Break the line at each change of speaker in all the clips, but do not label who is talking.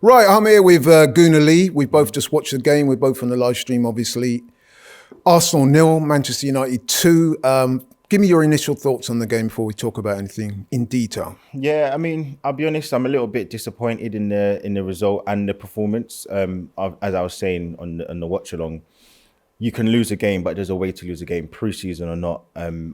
Right, I'm here with Guna Lee. We both just watched the game. We're both on the live stream, obviously. Arsenal 0, Manchester United 2. Give me your initial thoughts on the game before we talk about anything in detail.
Yeah, I mean, I'll be honest, I'm a little bit disappointed in the result and the performance. As I was saying on the watch along, you can lose a game, but there's a way to lose a game, pre-season or not.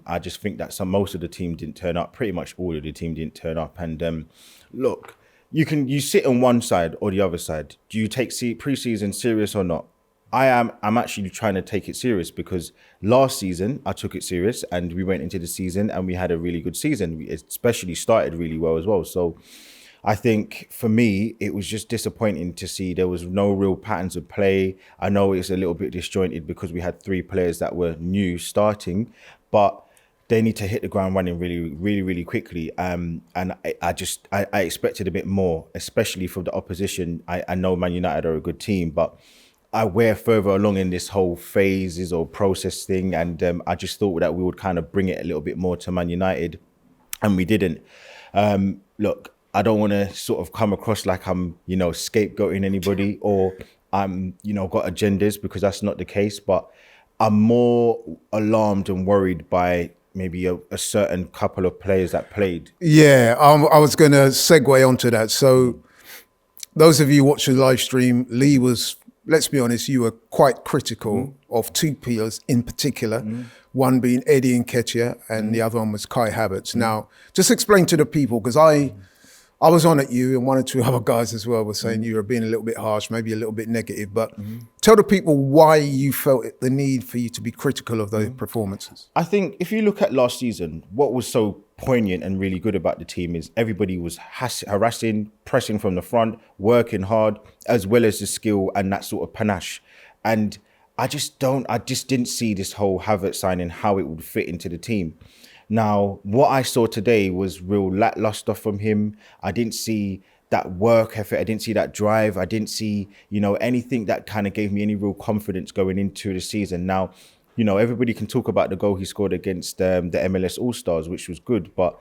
I just think that most of the team didn't turn up. Pretty much all of the team didn't turn up. And look, you sit on one side or the other side. Do you take pre-season serious or not? I'm actually trying to take it serious because last season I took it serious and we went into the season and we had a really good season. We especially started really well as well. So I think for me, it was just disappointing to see there was no real patterns of play. I know it's a little bit disjointed because we had 3 players that were new starting, but they need to hit the ground running really quickly. And I expected a bit more, especially from the opposition. I know Man United are a good team, but we're further along in this whole phases or process thing. And I just thought that we would kind of bring it a little bit more to Man United, and we didn't. Look, I don't want to sort of come across like I'm, scapegoating anybody or I'm, got agendas, because that's not the case. But I'm more alarmed and worried by maybe a certain couple of players that played.
Yeah, I was going to segue onto that. So those of you watching the live stream, Lee was, let's be honest, you were quite critical of 2 players in particular, one being Eddie Nketiah and the other one was Kai Havertz. Now, just explain to the people, because I was on at you and 1 or 2 other guys as well were saying you were being a little bit harsh, maybe a little bit negative, but tell the people why you felt the need for you to be critical of those performances.
I think if you look at last season, what was so poignant and really good about the team is everybody was harassing, pressing from the front, working hard, as well as the skill and that sort of panache. And I just didn't see this whole Havertz signing, how it would fit into the team. Now, what I saw today was real lackluster from him. I didn't see that work ethic. I didn't see that drive. I didn't see, anything that kind of gave me any real confidence going into the season. Now, everybody can talk about the goal he scored against the MLS All-Stars, which was good. But,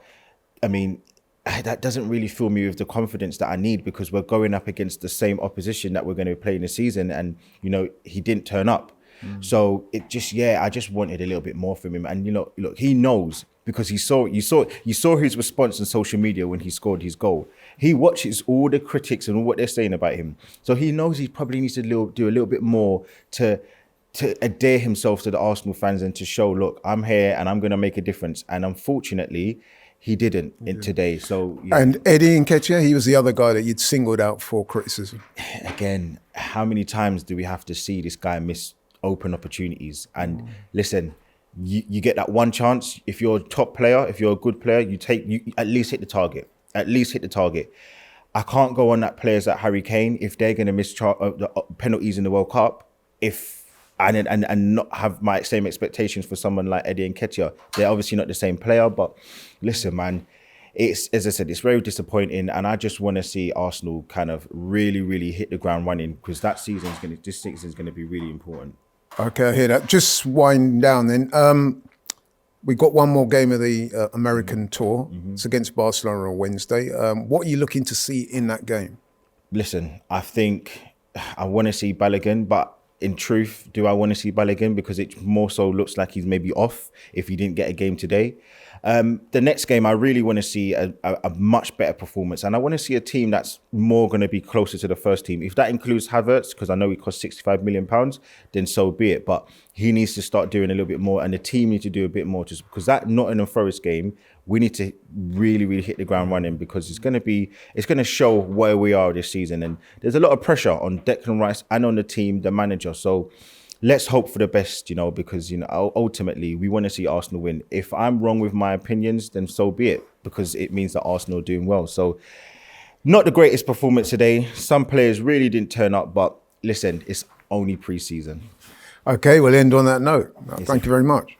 I mean, that doesn't really fill me with the confidence that I need, because we're going up against the same opposition that we're going to play in the season. And, he didn't turn up. So it just, I just wanted a little bit more from him. And, look, he knows, because you saw his response on social media when he scored his goal. He watches all the critics and what they're saying about him. So he knows he probably needs to do a little bit more to adhere himself to the Arsenal fans and to show, look, I'm here and I'm going to make a difference. And unfortunately, he didn't in today. So
And Eddie Nketiah, he was the other guy that you'd singled out for criticism.
Again, how many times do we have to see this guy miss open opportunities? And listen, you get that one chance. If you're a top player, if you're a good player, you at least hit the target. At least hit the target. I can't go on that players like Harry Kane if they're going to miss the penalties in the World Cup. And not have my same expectations for someone like Eddie Nketiah. They're obviously not the same player, but listen, man, it's, as I said, it's very disappointing, and I just want to see Arsenal kind of really hit the ground running, because this season's going to be really important.
Okay, I hear that. Just wind down then. We got one more game of the American tour. It's against Barcelona on Wednesday. What are you looking to see in that game?
Listen, I think I want to see Balogun, but in truth, do I want to see Balogun? Because it more so looks like he's maybe off if he didn't get a game today. The next game, I really want to see a much better performance. And I want to see a team that's more going to be closer to the first team. If that includes Havertz, because I know he cost £65 million, then so be it. But he needs to start doing a little bit more, and the team need to do a bit more, just because that Nottingham Forest game, we need to really hit the ground running, because it's going to show where we are this season. And there's a lot of pressure on Declan Rice and on the team, the manager. So let's hope for the best, because, ultimately we want to see Arsenal win. If I'm wrong with my opinions, then so be it, because it means that Arsenal are doing well. So not the greatest performance today. Some players really didn't turn up, but listen, it's only pre-season.
Okay, we'll end on that note. Thank you very much.